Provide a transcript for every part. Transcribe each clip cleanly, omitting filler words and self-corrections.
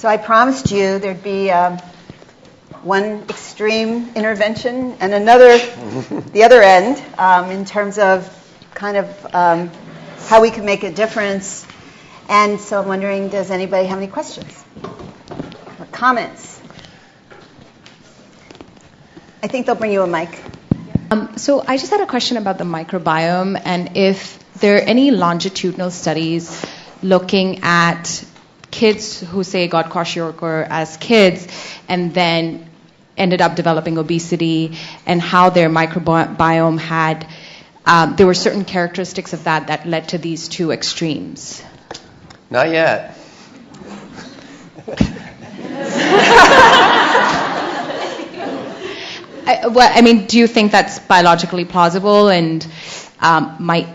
So I promised you there'd be one extreme intervention and another, the other end, in terms of kind of how we can make a difference. And so I'm wondering, does anybody have any questions or comments? I think they'll bring you a mic. So I just had a question about the microbiome, and if there are any longitudinal studies looking at kids who say got kwashiorkor as kids and then ended up developing obesity, and how their microbiome had, there were certain characteristics of that led to these two extremes. Not yet. Do you think that's biologically plausible and might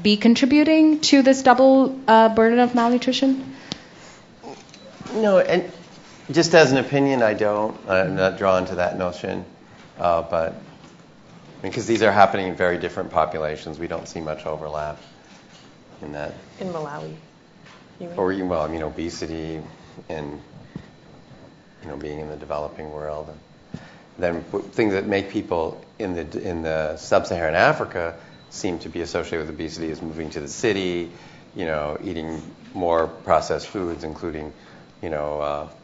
be contributing to this double burden of malnutrition? No, and just as an opinion, I'm not drawn to that notion, but because these are happening in very different populations, we don't see much overlap in that. In Malawi, you mean? Or obesity and being in the developing world. Then things that make people in the sub-Saharan Africa seem to be associated with obesity is moving to the city, eating more processed foods, including,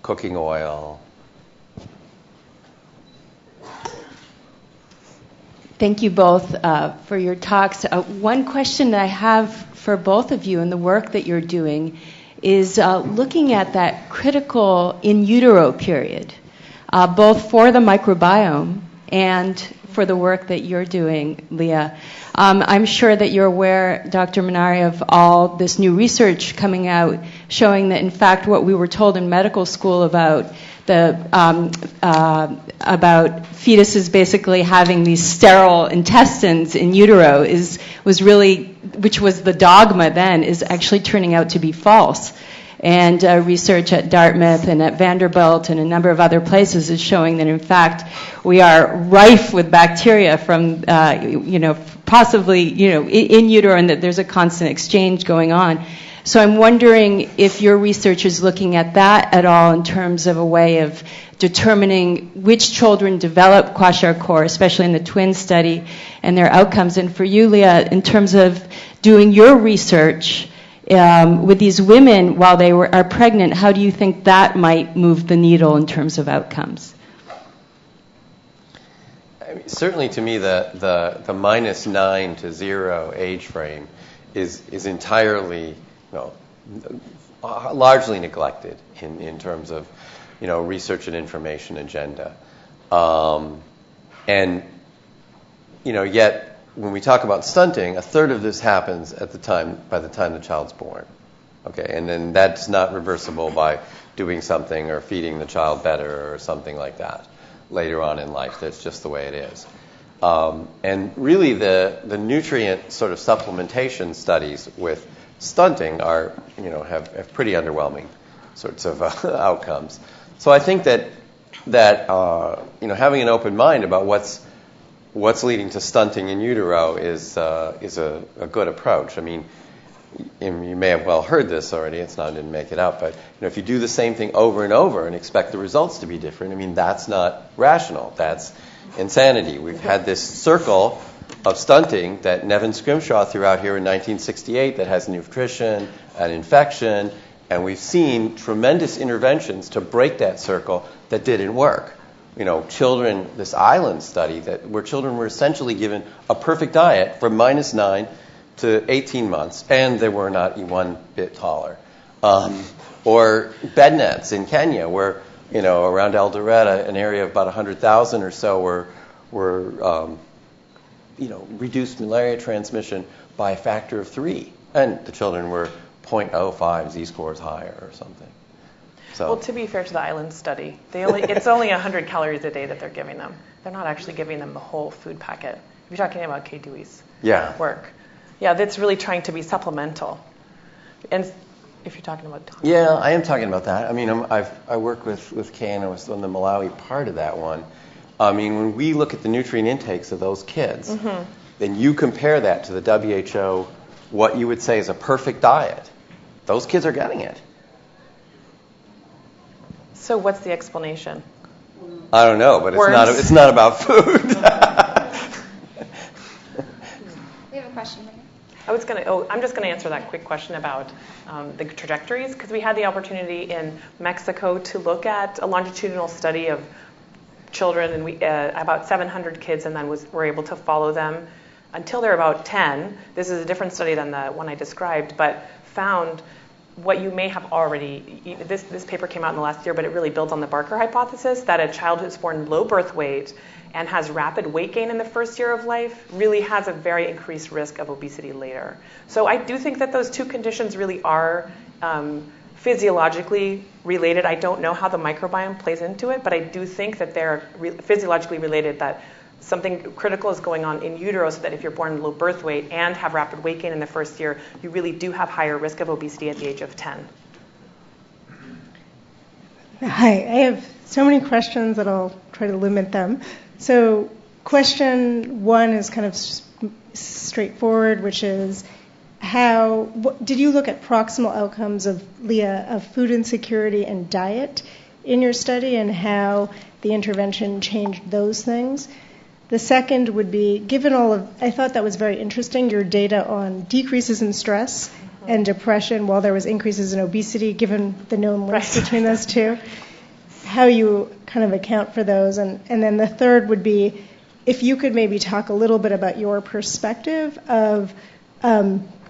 cooking oil. Thank you both for your talks. One question that I have for both of you in the work that you're doing is looking at that critical in utero period, both for the microbiome and for the work that you're doing, Leah. I'm sure that you're aware, Dr. Minari, of all this new research coming out showing that, in fact, what we were told in medical school about about fetuses basically having these sterile intestines in utero which was the dogma then, is actually turning out to be false. And research at Dartmouth and at Vanderbilt and a number of other places is showing that, in fact, we are rife with bacteria from, possibly, in utero, and that there's a constant exchange going on. So I'm wondering if your research is looking at that at all in terms of a way of determining which children develop kwashiorkor, especially in the twin study, and their outcomes. And for you, Leah, in terms of doing your research with these women while they are pregnant, how do you think that might move the needle in terms of outcomes? Certainly, to me, the -9 to 0 age frame is entirely, largely neglected in terms of, research and information agenda, and yet. When we talk about stunting, a third of this happens by the time the child's born. Okay, and then that's not reversible by doing something or feeding the child better or something like that later on in life. That's just the way it is. And really, the nutrient sort of supplementation studies with stunting have pretty underwhelming sorts of outcomes. So I think that having an open mind about what's leading to stunting in utero is a good approach. I mean, you may have well heard this already. I didn't make it out, but if you do the same thing over and over and expect the results to be different, that's not rational. That's insanity. We've had this circle of stunting that Nevin Scrimshaw threw out here in 1968 that has nutrition and infection, and we've seen tremendous interventions to break that circle that didn't work. Children, this island study where children were essentially given a perfect diet from -9 to 18 months, and they were not one bit taller. Or bed nets in Kenya, where, around Eldoret, an area of about 100,000 or so, were reduced malaria transmission by a factor of 3, and the children were 0.05 Z-scores higher or something. So. Well, to be fair to the island study, it's only 100 calories a day that they're giving them. They're not actually giving them the whole food packet. If you're talking about Kay Dewey's work. Yeah, that's really trying to be supplemental. And if you're talking about... Yeah, I am talking about that. I work with Kay, and I was on the Malawi part of that one. When we look at the nutrient intakes of those kids, then you compare that to the WHO, what you would say is a perfect diet. Those kids are getting it. So what's the explanation? I don't know, but it's not about food. We have a question here. I'm just going to answer that quick question about the trajectories, because we had the opportunity in Mexico to look at a longitudinal study of children, and we about 700 kids, and then were able to follow them until they're about 10. This is a different study than the one I described, but found what you may have already, this paper came out in the last year, but it really builds on the Barker hypothesis that a child who's born low birth weight and has rapid weight gain in the first year of life really has a very increased risk of obesity later. So I do think that those two conditions really are physiologically related. I don't know how the microbiome plays into it, but I do think that they're physiologically related, that something critical is going on in utero, so that if you're born low birth weight and have rapid weight gain in the first year, you really do have higher risk of obesity at the age of 10. Hi, I have so many questions that I'll try to limit them. So question one is kind of straightforward, which is did you look at proximal outcomes of, Leah, of food insecurity and diet in your study, and how the intervention changed those things? The second would be, I thought that was very interesting, your data on decreases in stress and depression while there was increases in obesity, given the known links between those two, how you kind of account for those. And then the third would be, if you could maybe talk a little bit about your perspective of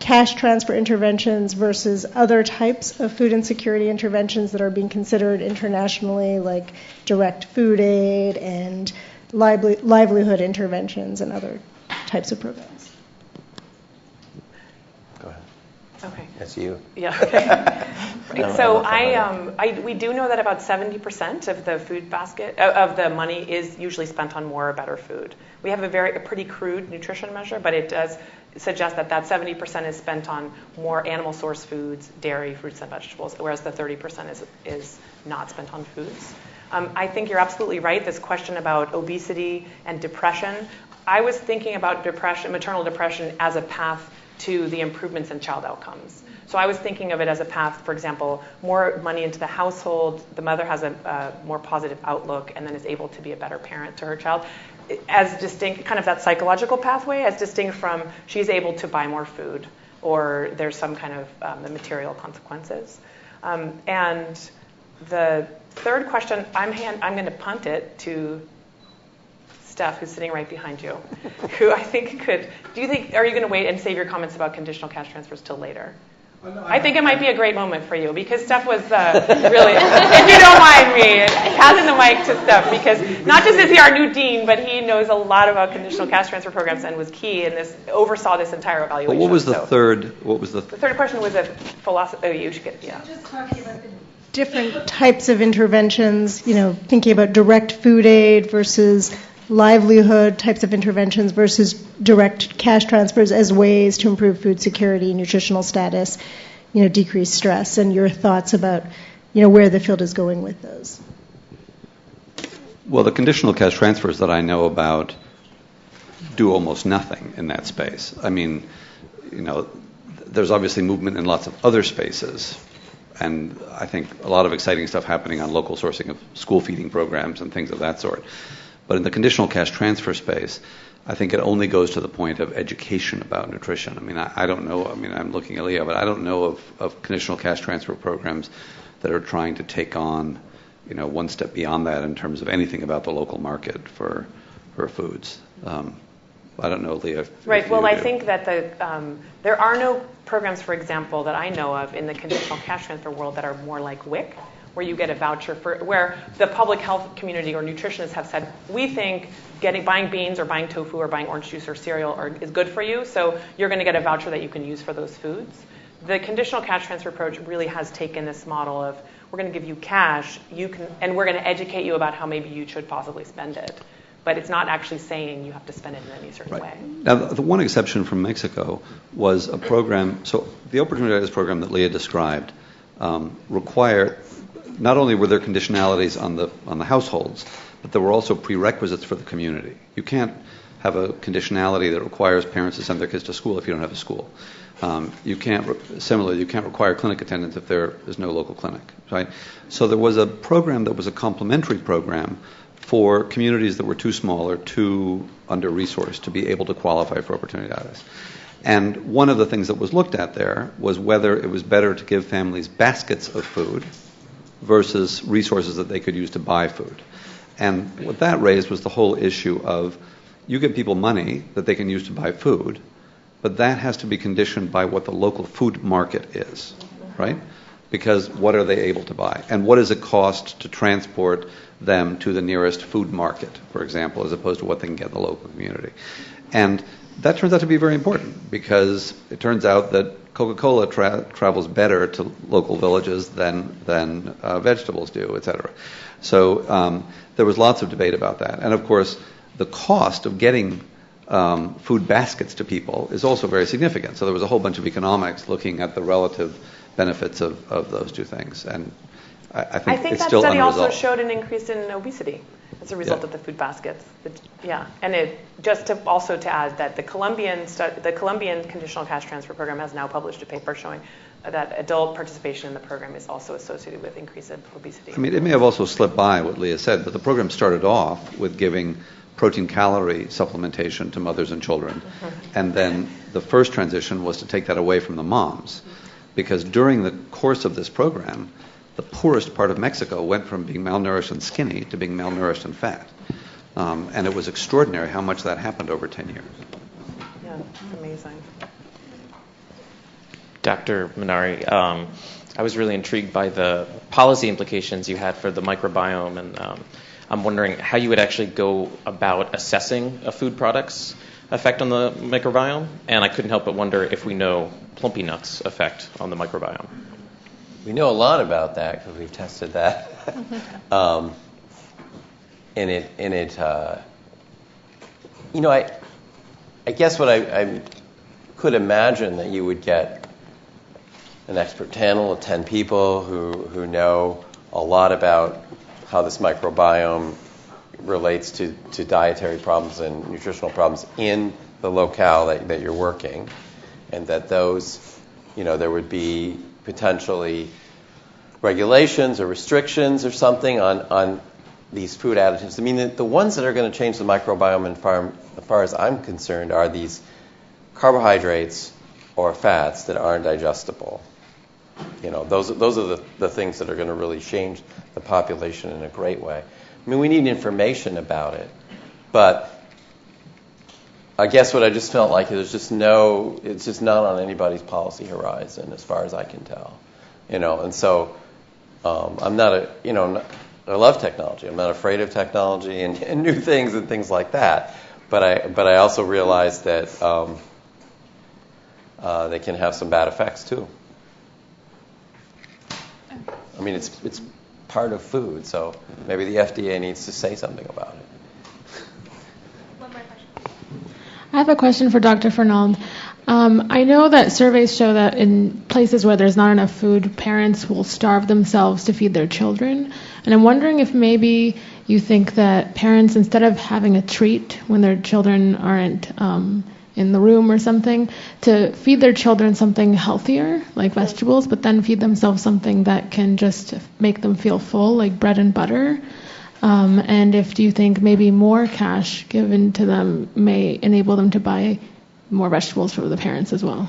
cash transfer interventions versus other types of food insecurity interventions that are being considered internationally, like direct food aid and livelihood interventions and other types of programs. Go ahead. Okay. That's you. Yeah. Okay. Right. So we do know that about 70% of the food basket of the money is usually spent on more or better food. We have a pretty crude nutrition measure, but it does suggest that 70% is spent on more animal source foods, dairy, fruits and vegetables, whereas the 30% is not spent on foods. I think you're absolutely right. This question about obesity and depression, I was thinking about maternal depression as a path to the improvements in child outcomes. So I was thinking of it as a path, for example, more money into the household, the mother has a more positive outlook and then is able to be a better parent to her child, as distinct, kind of that psychological pathway, as distinct from she's able to buy more food, or there's some kind of the material consequences. And the third question, I'm going to punt it to Steph, who's sitting right behind you, who I think are you going to wait and save your comments about conditional cash transfers till later? Well, no, I think it might be a great moment for you, because Steph was really, if you don't mind me, passing the mic to Steph, because not just is he our new dean, but he knows a lot about conditional cash transfer programs and was key in this, oversaw this entire evaluation. But what was the third? The third question was a philosophy. Oh, you should get, yeah. Just talking about the different types of interventions, thinking about direct food aid versus livelihood types of interventions versus direct cash transfers as ways to improve food security, nutritional status, decrease stress, and your thoughts about, where the field is going with those. Well, the conditional cash transfers that I know about do almost nothing in that space. I mean, there's obviously movement in lots of other spaces, and I think a lot of exciting stuff happening on local sourcing of school feeding programs and things of that sort. But in the conditional cash transfer space, I think it only goes to the point of education about nutrition. I mean, I don't know. I mean, I'm looking at Leah, but I don't know of conditional cash transfer programs that are trying to take on, one step beyond that in terms of anything about the local market for foods. I don't know, Leah. Right. Well, I think that there are no programs, for example, that I know of in the conditional cash transfer world that are more like WIC, where you get a voucher where the public health community or nutritionists have said, we think buying beans or buying tofu or buying orange juice or cereal is good for you, so you're going to get a voucher that you can use for those foods. The conditional cash transfer approach really has taken this model of, we're going to give you cash, and we're going to educate you about how maybe you should possibly spend it. But it's not actually saying you have to spend it in any certain way. Now, the one exception from Mexico was a program, so the opportunities program that Leah described required, not only were there conditionalities on the households, but there were also prerequisites for the community. You can't have a conditionality that requires parents to send their kids to school if you don't have a school. You can't require clinic attendance if there is no local clinic, right? So there was a program that was a complementary program for communities that were too small or too under-resourced to be able to qualify for oportunidades. And one of the things that was looked at there was whether it was better to give families baskets of food versus resources that they could use to buy food. And what that raised was the whole issue of you give people money that they can use to buy food, but that has to be conditioned by what the local food market is, right? Because what are they able to buy? And what does it cost to transport them to the nearest food market, for example, as opposed to what they can get in the local community? And that turns out to be very important because it turns out that Coca-Cola travels better to local villages than vegetables do, et cetera. So there was lots of debate about that. And of course, the cost of getting food baskets to people is also very significant. So there was a whole bunch of economics looking at the relative benefits of those two things. And I think it's that still study unresolved. also showed an increase in obesity as a result of the food baskets. And it just to add that the Colombian conditional cash transfer program has now published a paper showing that adult participation in the program is also associated with increase in obesity. I mean, it may have also slipped by what Leah said, but the program started off with giving protein-calorie supplementation to mothers and children. And then the first transition was to take that away from the moms. Because during the course of this program, the poorest part of Mexico went from being malnourished and skinny to being malnourished and fat. And it was extraordinary how much that happened over 10 years. Yeah, it's amazing. Dr. Minari, I was really intrigued by the policy implications you had for the microbiome, and I'm wondering how you would actually go about assessing a food product's effect on the microbiome, and I couldn't help but wonder if we know plumpy nuts' effect on the microbiome. We know a lot about that because we've tested that. I guess what I could imagine that you would get an expert panel of 10 people who know a lot about how this microbiome relates to dietary problems and nutritional problems in the locale that you're working, and that those, there would be potentially regulations or restrictions or something on these food additives. I mean, the ones that are going to change the microbiome, as far as I'm concerned, are these carbohydrates or fats that aren't digestible. Those are the things that are going to really change the population in a great way. I mean, we need information about it, but I guess what I just felt like is it's just not on anybody's policy horizon as far as I can tell. And so I'm not I love technology. I'm not afraid of technology and new things and things like that. But I also realize that they can have some bad effects too. I mean, it's part of food, so maybe the FDA needs to say something about it. One more question. I have a question for Dr. Fernald. I know that surveys show that in places where there's not enough food, parents will starve themselves to feed their children. And I'm wondering if maybe you think that parents, instead of having a treat when their children aren't in the room or something, to feed their children something healthier, like vegetables, but then feed themselves something that can just make them feel full, like bread and butter. And do you think maybe more cash given to them may enable them to buy more vegetables for the parents as well?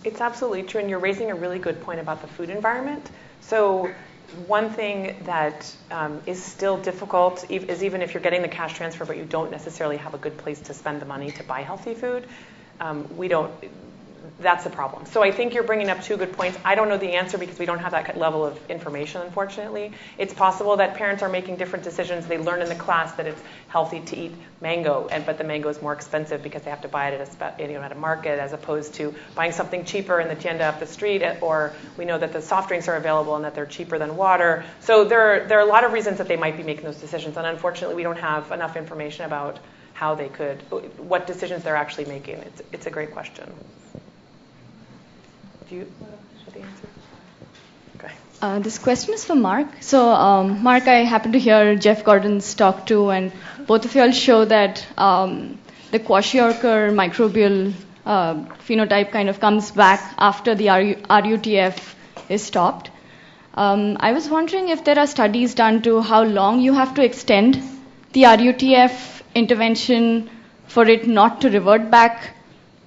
It's absolutely true, and you're raising a really good point about the food environment. So one thing that is still difficult is even if you're getting the cash transfer but you don't necessarily have a good place to spend the money to buy healthy food, that's a problem. So I think you're bringing up two good points. I don't know the answer because we don't have that level of information, unfortunately. It's possible that parents are making different decisions. They learn in the class that it's healthy to eat mango, but the mango is more expensive because they have to buy it at a market as opposed to buying something cheaper in the tienda up the street, or we know that the soft drinks are available and that they're cheaper than water. So there are a lot of reasons that they might be making those decisions, and unfortunately we don't have enough information about what decisions they're actually making. It's a great question. Do you know the answer? Okay. This question is for Mark. So, Mark, I happened to hear Jeff Gordon's talk too, and both of you all show that the kwashiorkor microbial phenotype kind of comes back after the RUTF is stopped. I was wondering if there are studies done to how long you have to extend the RUTF intervention for it not to revert back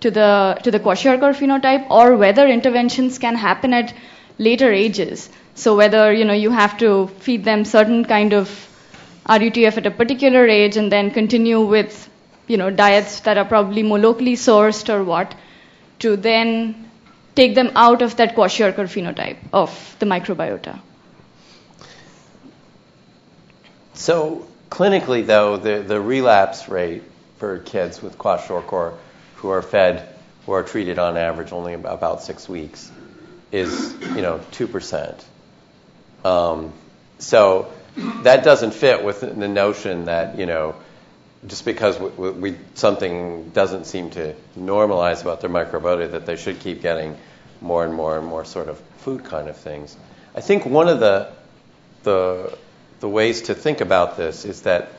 to the kwashiorkor phenotype, or whether interventions can happen at later ages. So whether you have to feed them certain kind of RUTF at a particular age and then continue with diets that are probably more locally sourced or what, to then take them out of that kwashiorkor phenotype of the microbiota. So clinically, though, the relapse rate for kids with kwashiorkor who are treated on average only about 6 weeks is 2%. So that doesn't fit with the notion that just because something doesn't seem to normalize about their microbiota, that they should keep getting more and more and more sort of food kind of things. I think one of the ways to think about this is that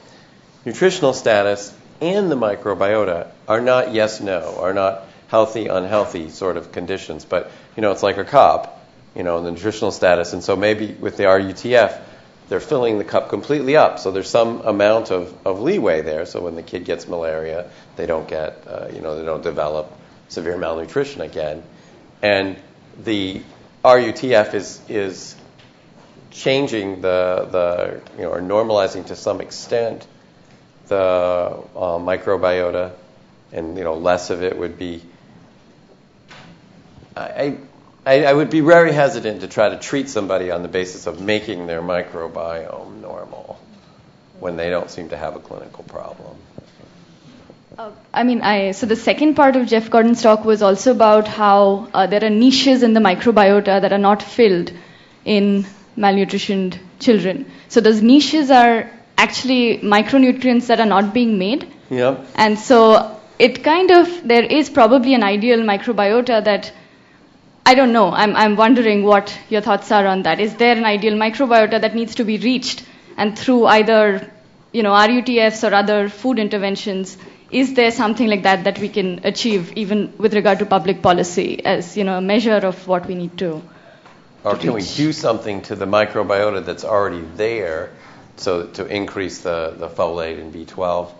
nutritional status and the microbiota are not yes-no, are not healthy-unhealthy sort of conditions. But, it's like a cup, the nutritional status. And so maybe with the RUTF, they're filling the cup completely up. So there's some amount of leeway there. So when the kid gets malaria, they don't get, they don't develop severe malnutrition again. And the RUTF is changing or normalizing to some extent the microbiota, and less of it would be. I would be very hesitant to try to treat somebody on the basis of making their microbiome normal when they don't seem to have a clinical problem. So the second part of Jeff Gordon's talk was also about how there are niches in the microbiota that are not filled in malnutritioned children. So those niches are actually micronutrients that are not being made. Yep. And so there is probably an ideal microbiota that, I don't know, I'm wondering what your thoughts are on that. Is there an ideal microbiota that needs to be reached, and through either RUTFs or other food interventions, is there something like that we can achieve even with regard to public policy as a measure of what we need to Or can we do something to the microbiota that's already there, so to increase the folate and B12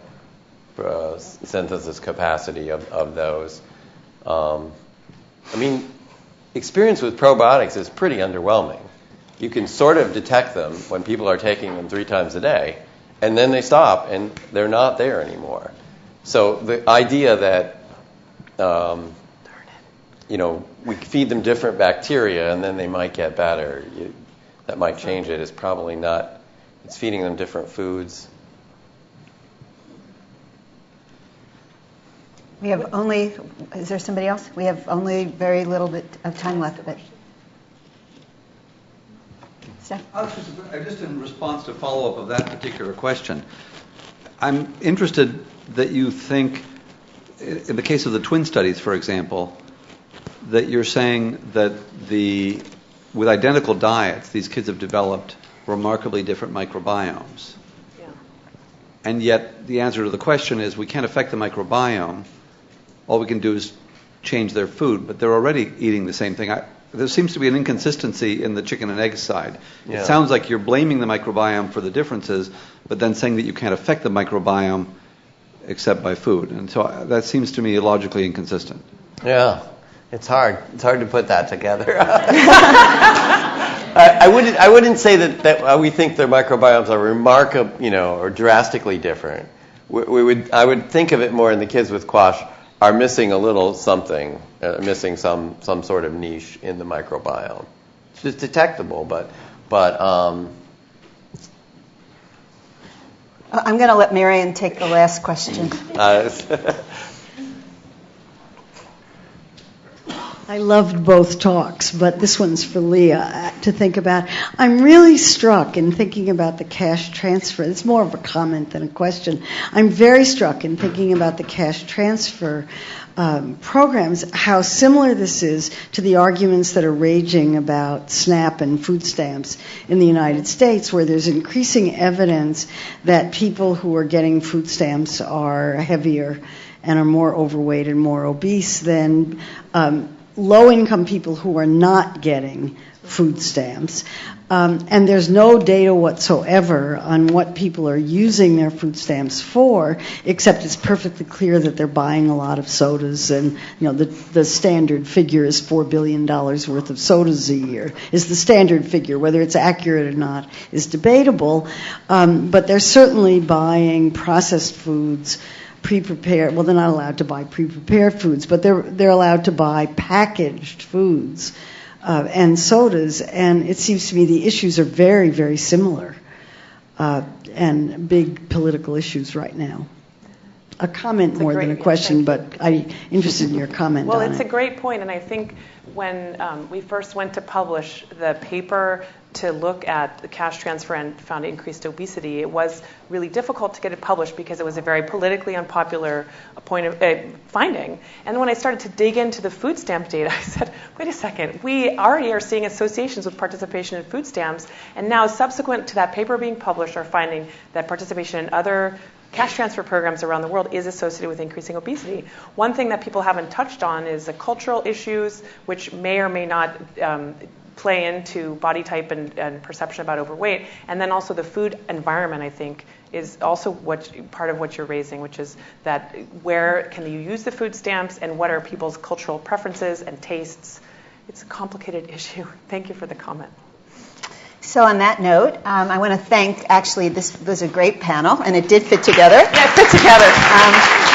synthesis capacity of those? Experience with probiotics is pretty underwhelming. You can sort of detect them when people are taking them 3 times a day, and then they stop and they're not there anymore. So the idea that we feed them different bacteria and then they might get better, that might change it, is probably not. It's feeding them different foods. Is there somebody else? We have only very little bit of time left. But Steph? Just in response to follow-up of that particular question, I'm interested that you think, in the case of the twin studies, for example, that you're saying that with identical diets, these kids have developed remarkably different microbiomes. Yeah. And yet the answer to the question is we can't affect the microbiome. All we can do is change their food, but they're already eating the same thing. There seems to be an inconsistency in the chicken and egg side. Yeah. It sounds like you're blaming the microbiome for the differences, but then saying that you can't affect the microbiome except by food. And so that seems to me logically inconsistent. Yeah, it's hard. It's hard to put that together. I wouldn't say that we think their microbiomes are remarkable, or drastically different. I would think of it more in the kids with kwash are missing a little something, missing some sort of niche in the microbiome. It's detectable, but I'm going to let Marion take the last question. I loved both talks, but this one's for Leah to think about. I'm really struck in thinking about the cash transfer. It's more of a comment than a question. I'm very struck in thinking about the cash transfer programs, how similar this is to the arguments that are raging about SNAP and food stamps in the United States, where there's increasing evidence that people who are getting food stamps are heavier and are more overweight and more obese than low-income people who are not getting food stamps. And there's no data whatsoever on what people are using their food stamps for, except it's perfectly clear that they're buying a lot of sodas, and the standard figure is $4 billion worth of sodas a year is the standard figure. Whether it's accurate or not is debatable, but they're certainly buying processed foods, pre-prepared. Well, they're not allowed to buy pre-prepared foods, but they're allowed to buy packaged foods and sodas, and it seems to me the issues are very, very similar and big political issues right now. A comment more than a question, but I'm interested in your comment on it. Well, it's a great point, and I think when we first went to publish the paper to look at the cash transfer and found increased obesity, it was really difficult to get it published because it was a very politically unpopular finding. And when I started to dig into the food stamp data, I said, wait a second, we already are seeing associations with participation in food stamps, and now subsequent to that paper being published are finding that participation in other cash transfer programs around the world is associated with increasing obesity. One thing that people haven't touched on is the cultural issues, which may or may not play into body type and perception about overweight. And then also the food environment, I think, is also part of what you're raising, which is that where can you use the food stamps and what are people's cultural preferences and tastes. It's a complicated issue. Thank you for the comment. So on that note, I want to thank, actually, this was a great panel, and it did fit together. Yeah, it fit together.